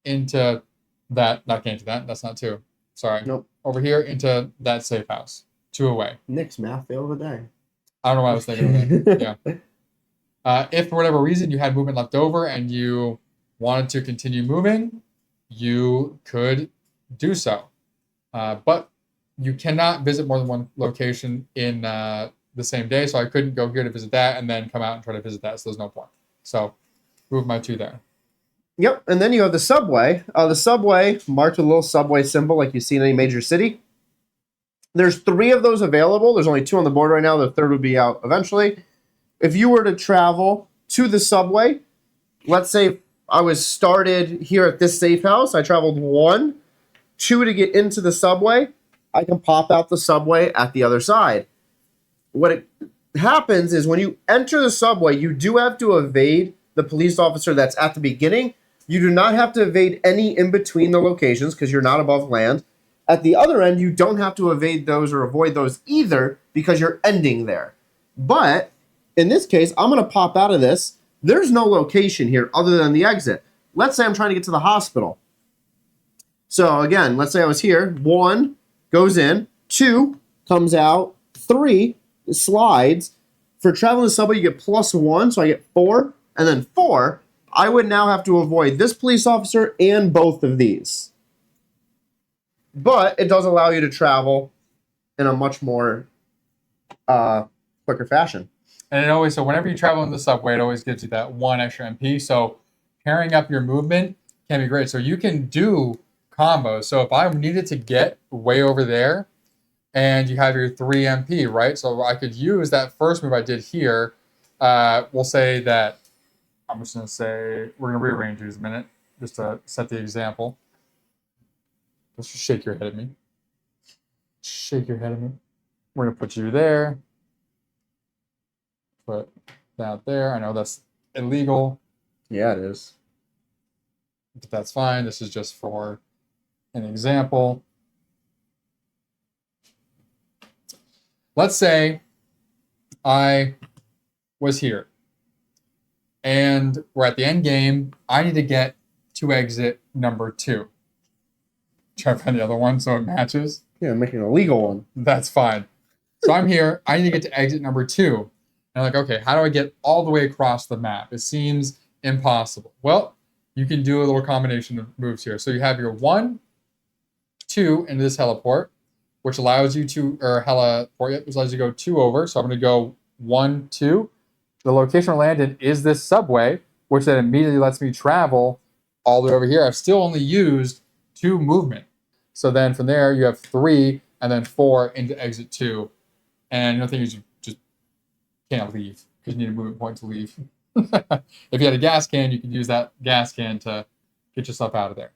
into that, not into that, that's not 2. Sorry.
Nope.
Over here into that safe house. 2 away.
Nick's math fail of the day.
I don't know why I was thinking of that. Yeah. If for whatever reason you had movement left over and you wanted to continue moving, you could do so. But you cannot visit more than 1 location in the same day. So I couldn't go here to visit that and then come out and try to visit that. So there's no point. So move my 2 there.
Yep, and then you have the subway. The subway, marked with a little subway symbol like you see in any major city. There's 3 of those available. There's only 2 on the board right now. The 3rd would be out eventually. If you were to travel to the subway, let's say I was started here at this safe house. I traveled 1, 2 to get into the subway. I can pop out the subway at the other side. What it happens is when you enter the subway, you do have to evade the police officer that's at the beginning. You do not have to evade any in between the locations because you're not above land. At the other end, you don't have to evade those or avoid those either because you're ending there. But in this case, I'm going to pop out of this. There's no location here other than the exit. Let's say I'm trying to get to the hospital. So again, let's say I was here. 1 goes in, 2 comes out, 3 slides. For traveling the subway, you get +1, so I get 4. And then 4, I would now have to avoid this police officer and both of these. But it does allow you to travel in a much more quicker fashion.
And it always, so whenever you travel in the subway, it always gives you that 1 extra MP. So pairing up your movement can be great. So you can do combos. So if I needed to get way over there and you have your 3 MP, right? So I could use that first move I did here. We'll say that, I'm just going to say, we're going to rearrange these a minute just to set the example. Let's just shake your head at me. Shake your head at me. We're going to put you there. Put that there. I know that's illegal.
Yeah, it is.
But that's fine. This is just for an example. Let's say I was here and we're at the end game. I need to get to exit number 2. Try to find the other one so it matches.
Yeah, I'm making a legal one.
That's fine. So I'm here. I need to get to exit number 2. And I'm like, okay, how do I get all the way across the map? It seems impossible. Well, you can do a little combination of moves here. So you have your 1, 2 into this heliport, which allows you to, or heliport, which allows you to go 2 over. So I'm going to go 1, 2. The location I landed is this subway, which then immediately lets me travel all the way over here. I've still only used 2 movement. So then from there, you have 3 and then 4 into exit 2. And the thing is, you just can't leave because you need a movement point to leave. If you had a gas can, you could use that gas can to get yourself out of there.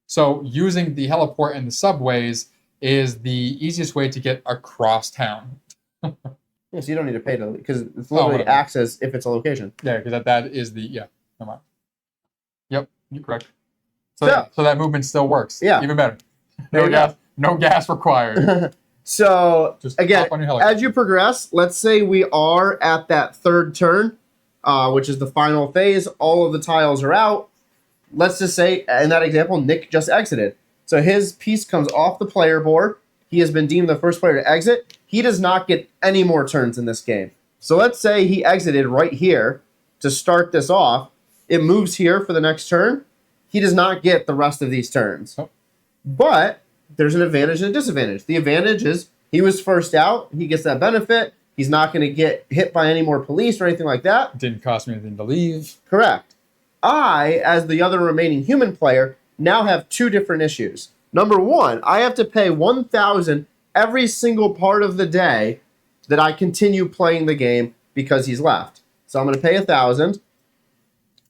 So using the heliport and the subways is the easiest way to get across town.
Yeah, so you don't need to pay to, because it's literally acts as if it's a location.
Yeah, because that is the, yeah, come on. Yep, you're correct. So that movement still works.
Yeah.
Even better. No gas required.
So,
Just
again,
hop on your helicopter.
as you progress, let's say we are at that 3rd turn, which is the final phase. All of the tiles are out. Let's just say, in that example, Nick just exited. So his piece comes off the player board. He has been deemed the first player to exit. He does not get any more turns in this game. So let's say he exited right here to start this off. It moves here for the next turn. He does not get the rest of these turns.
Oh.
But there's an advantage and a disadvantage. The advantage is he was first out. He gets that benefit. He's not going to get hit by any more police or anything like that.
Didn't cost me anything to leave.
Correct. I, as the other remaining human player, now have 2 different issues. Number 1, I have to pay 1,000 every single part of the day that I continue playing the game because he's left. So I'm going to pay 1,000.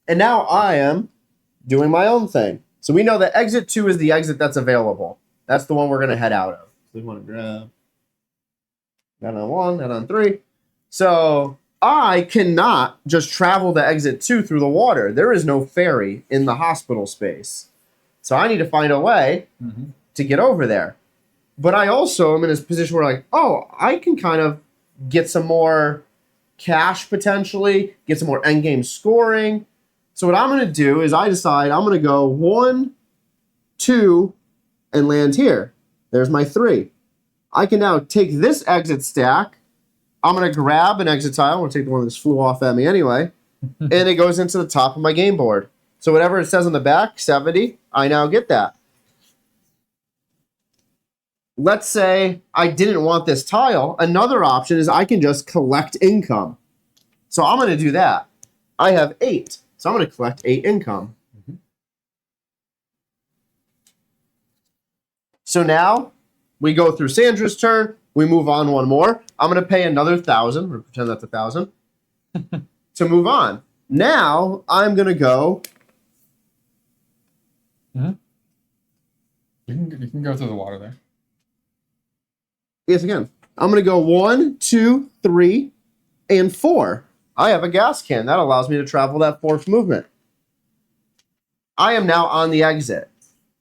And now I am doing my own thing. So we know that exit 2 is the exit that's available. That's the one we're going to head out of. So we want to grab that on 1, that on 3. So I cannot just travel to exit 2 through the water. There is no ferry in the hospital space. So I need to find a way to get over there. But I also am in this position where like, oh, I can kind of get some more cash potentially, get some more endgame scoring. So what I'm going to do is I decide I'm going to go 1, 2, and land here. There's my 3. I can now take this exit stack. I'm going to grab an exit tile. I'm going to take the one that just flew off at me anyway. And it goes into the top of my game board. So whatever it says on the back, 70, I now get that. Let's say I didn't want this tile. Another option is I can just collect income. So I'm going to do that. I have 8. So I'm going to collect 8 income. So now we go through Sandra's turn. We move on one more. I'm going to pay another 1,000. We're going to pretend that's 1,000 to move on. Now I'm going to go.
You can go through the water there.
Yes, again. I'm going to go 1, 2, 3, and 4. I have a gas can. That allows me to travel that 4th movement. I am now on the exit.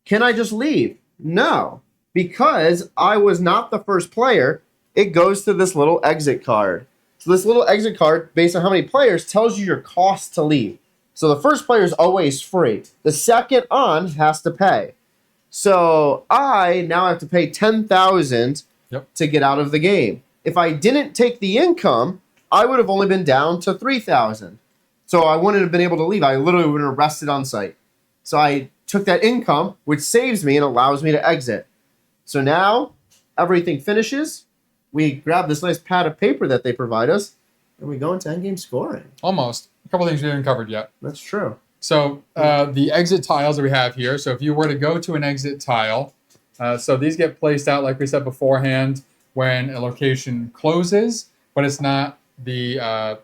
Can I just leave? No. Because I was not the first player, it goes to this little exit card. So this little exit card, based on how many players, tells you your cost to leave. So the first player is always free. The second on has to pay. So I now have to pay 10,000 to get out of the game. If I didn't take the income, I would have only been down to 3,000. So I wouldn't have been able to leave. I literally would have been arrested on site. So I took that income, which saves me and allows me to exit. So now everything finishes. We grab this nice pad of paper that they provide us, and we go into endgame scoring.
Almost. A couple things we haven't covered yet.
That's true.
So the exit tiles that we have here. So if you were to go to an exit tile, so these get placed out, like we said beforehand, when a location closes, but it's not the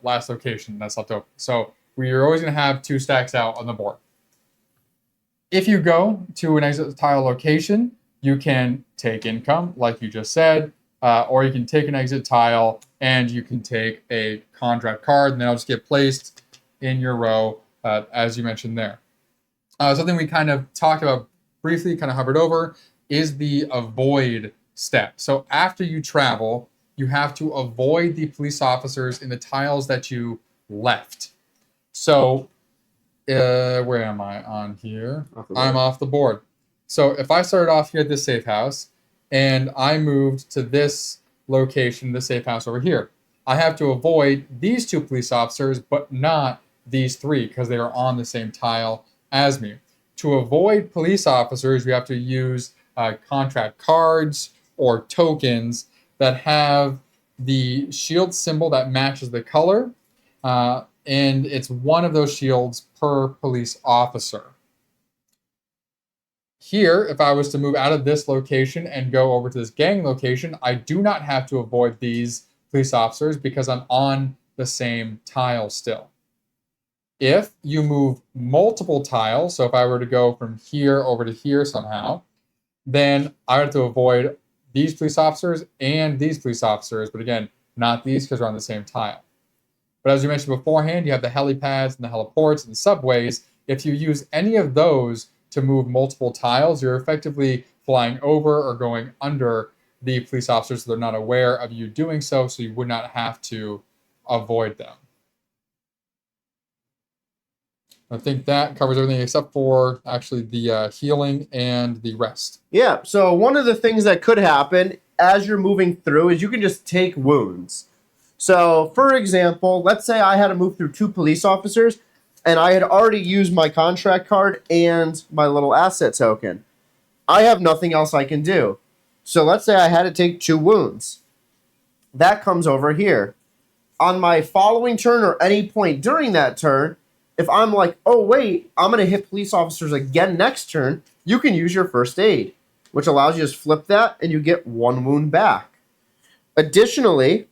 last location that's left open. So we're always going to have 2 stacks out on the board. If you go to an exit tile location, you can take income, like you just said, or you can take an exit tile and you can take a contract card, and then it'll just get placed in your row, as you mentioned there. Something we kind of talked about briefly, kind of hovered over, is the avoid step. So after you travel, you have to avoid the police officers in the tiles that you left. So where am I on here? I'm off the board. So if I started off here at this safe house and I moved to this location, this safe house over here, I have to avoid these 2 police officers, but not these 3 because they are on the same tile as me. To avoid police officers, you have to use contract cards or tokens that have the shield symbol that matches the color, and it's one of those shields per police officer. Here, if I was to move out of this location and go over to this gang location, I do not have to avoid these police officers because I'm on the same tile still. If you move multiple tiles, so if I were to go from here over to here somehow, then I have to avoid these police officers and these police officers, but again, not these because we're on the same tile. But as you mentioned beforehand, you have the helipads and the heliports and the subways. If you use any of those to move multiple tiles, you're effectively flying over or going under the police officers so they're not aware of you doing so you would not have to avoid them. I think that covers everything except for actually the healing and the rest.
Yeah, so one of the things that could happen as you're moving through is you can just take wounds. So, for example, let's say I had to move through 2 police officers, and I had already used my contract card and my little asset token. I have nothing else I can do. So let's say I had to take 2 wounds. That comes over here. On my following turn or any point during that turn, if I'm like, oh wait, I'm going to hit police officers again next turn, you can use your first aid, which allows you to just flip that and you get 1 wound back. Additionally,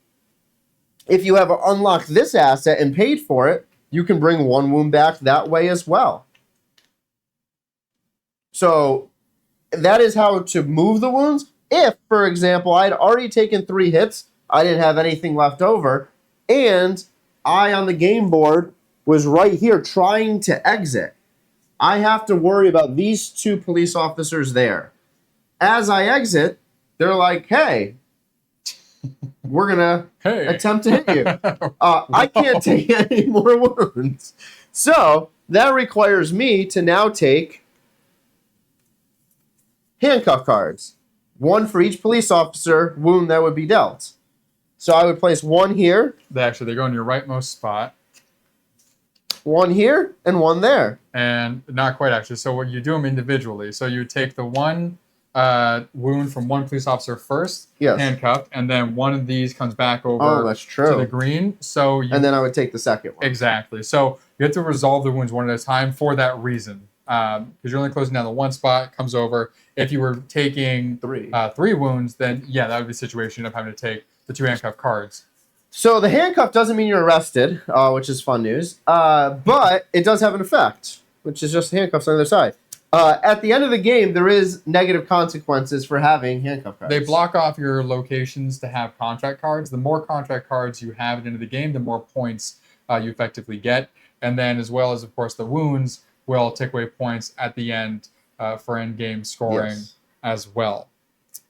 if you have unlocked this asset and paid for it, you can bring 1 wound back that way as well. So that is how to move the wounds. If, for example, I had already taken 3 hits, I didn't have anything left over, and I on the game board was right here trying to exit, I have to worry about these 2 police officers there. As I exit, they're like, hey, we're going to attempt to hit you. I can't take any more wounds. So that requires me to now take handcuff cards. 1 for each police officer wound that would be dealt. So I would place 1 here.
They go in your rightmost spot.
1 here and 1 there.
And not quite actually. So what you do them individually. So you take the 1 wound from 1 police officer first,
yes,
handcuffed, and then 1 of these comes back over
that's true,
to the green. So
and then I would take the second one.
Exactly. So you have to resolve the wounds 1 at a time for that reason. Because you're only closing down the 1 spot, comes over. If you were taking 3 wounds, then yeah, that would be a situation of having to take the 2 handcuff cards.
So the handcuff doesn't mean you're arrested, which is fun news. But it does have an effect, which is just handcuffs on the other side. At the end of the game, there is negative consequences for having handcuff cards.
They block off your locations to have contract cards. The more contract cards you have at the end of the game, the more points you effectively get. And then as well as, of course, the wounds will take away points at the end for end-game scoring as well.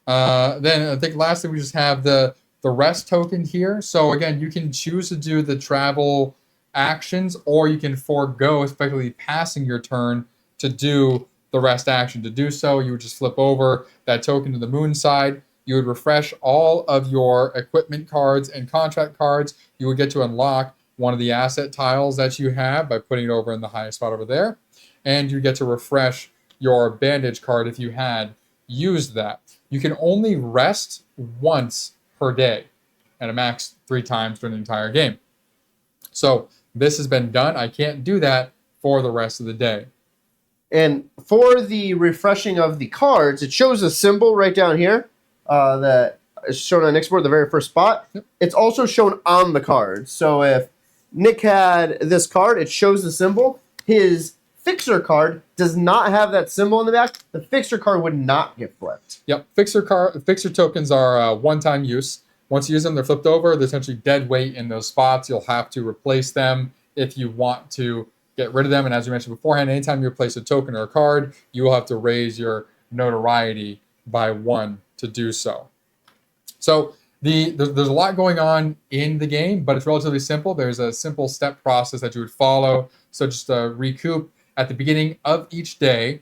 Then I think lastly, we just have the rest token here. So again, you can choose to do the travel actions, or you can forego effectively passing your turn to do the rest action. To do so, you would just flip over that token to the moon side. You would refresh all of your equipment cards and contract cards. You would get to unlock one of the asset tiles that you have by putting it over in the highest spot over there. And you get to refresh your bandage card if you had used that. You can only rest once per day and a max 3 times during the entire game. So this has been done. I can't do that for the rest of the day.
And for the refreshing of the cards, it shows a symbol right down here that is shown on Nick's board, the very first spot. Yep. It's also shown on the card. So if Nick had this card, it shows the symbol. His fixer card does not have that symbol in the back. The fixer card would not get flipped.
Yep, fixer tokens are one-time use. Once you use them, they're flipped over. They're essentially dead weight in those spots. You'll have to replace them if you want to get rid of them. And as you mentioned beforehand, anytime you replace a token or a card, you will have to raise your notoriety by 1 to do so. So there's a lot going on in the game, but it's relatively simple. There's a simple step process that you would follow. So just to recoup, at the beginning of each day,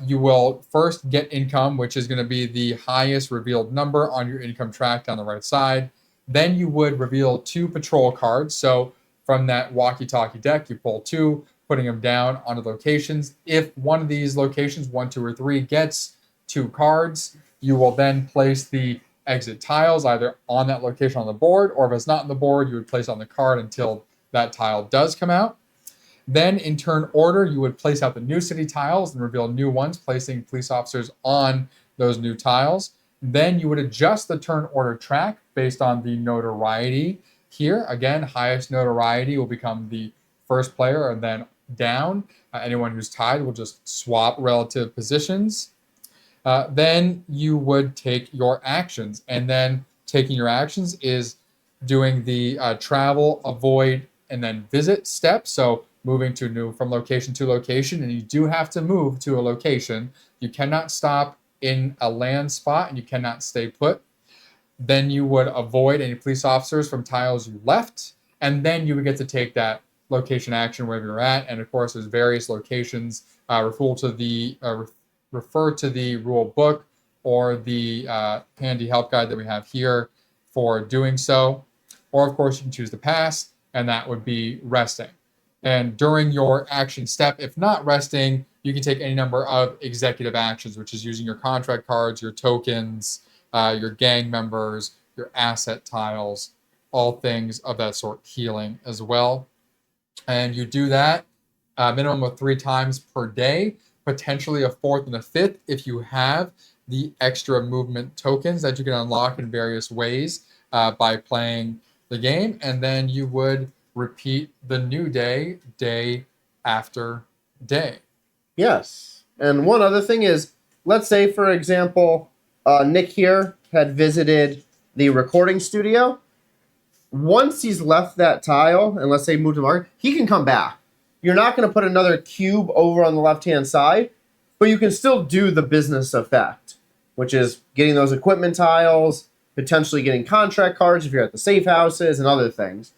you will first get income, which is going to be the highest revealed number on your income track down the right side. Then you would reveal 2 patrol cards. So from that walkie-talkie deck, you pull 2, putting them down onto locations. If one of these locations, 1, 2, or 3, gets 2 cards, you will then place the exit tiles either on that location on the board, or if it's not on the board, you would place on the card until that tile does come out. Then in turn order, you would place out the new city tiles and reveal new ones, placing police officers on those new tiles. Then you would adjust the turn order track based on the notoriety here. Again, highest notoriety will become the first player, and then down. Anyone who's tied will just swap relative positions. Then you would take your actions, and then taking your actions is doing the travel, avoid, and then visit step. So moving from location to location, and you do have to move to a location. You cannot stop in a land spot, and you cannot stay put. Then you would avoid any police officers from tiles you left, and then you would get to take that location action wherever you're at. And of course, there's various locations. Refer to the rule book or the handy help guide that we have here for doing so. Or of course, you can choose to pass, and that would be resting. And during your action step, if not resting, you can take any number of executive actions, which is using your contract cards, your tokens, your gang members, your asset tiles, all things of that sort, healing as well. And you do that minimum of 3 times per day, potentially a 4th and a 5th if you have the extra movement tokens that you can unlock in various ways by playing the game. And then you would repeat the new day, day after day.
Yes. And one other thing is, let's say, for example, Nick here had visited the recording studio. Once he's left that tile, and let's say moved to market, he can come back. You're not going to put another cube over on the left-hand side, but you can still do the business effect, which is getting those equipment tiles, potentially getting contract cards if you're at the safe houses, and other things.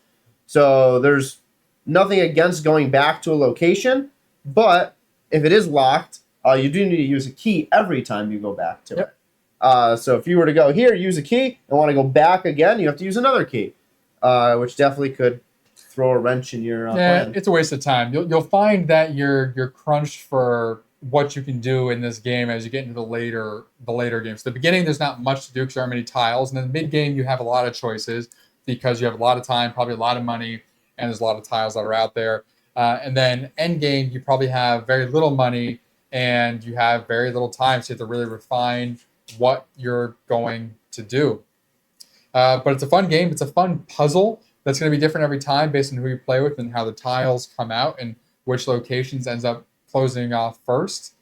So there's nothing against going back to a location, but if it is locked, you do need to use a key every time you go back to it. So if you were to go here, use a key, and want to go back again, you have to use another key, which definitely could throw a wrench in your plan.
It's a waste of time. You'll find that you're crunched for what you can do in this game as you get into the later games. The beginning, there's not much to do because there aren't many tiles, and then mid game, you have a lot of choices because you have a lot of time, probably a lot of money, and there's a lot of tiles that are out there. And then end game, you probably have very little money and you have very little time, so you have to really refine what you're going to do. But it's a fun game. It's a fun puzzle that's going to be different every time based on who you play with and how the tiles come out and which locations ends up closing off first.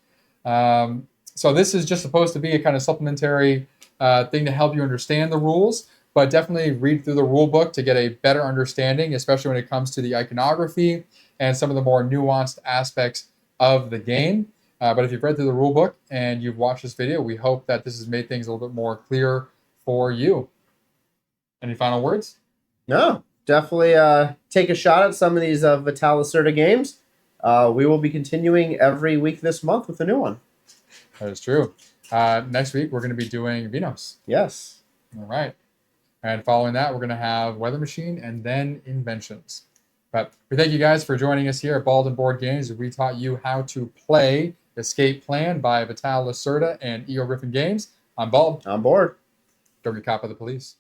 So this is just supposed to be a kind of supplementary thing to help you understand the rules, but definitely read through the rule book to get a better understanding, especially when it comes to the iconography and some of the more nuanced aspects of the game. But if you've read through the rule book and you've watched this video, we hope that this has made things a little bit more clear for you. Any final words?
No, definitely take a shot at some of these Vital Lacerda games. We will be continuing every week this month with a new one.
That is true. Next week, we're going to be doing Vinos.
Yes.
All right. And following that, we're going to have Weather Machine and then Inventions. But we thank you guys for joining us here at Bald and Board Games. We taught you how to play Escape Plan by Vital Lacerda and Eagle-Gryphon Games. I'm Bald.
On board.
Don't get caught by the police.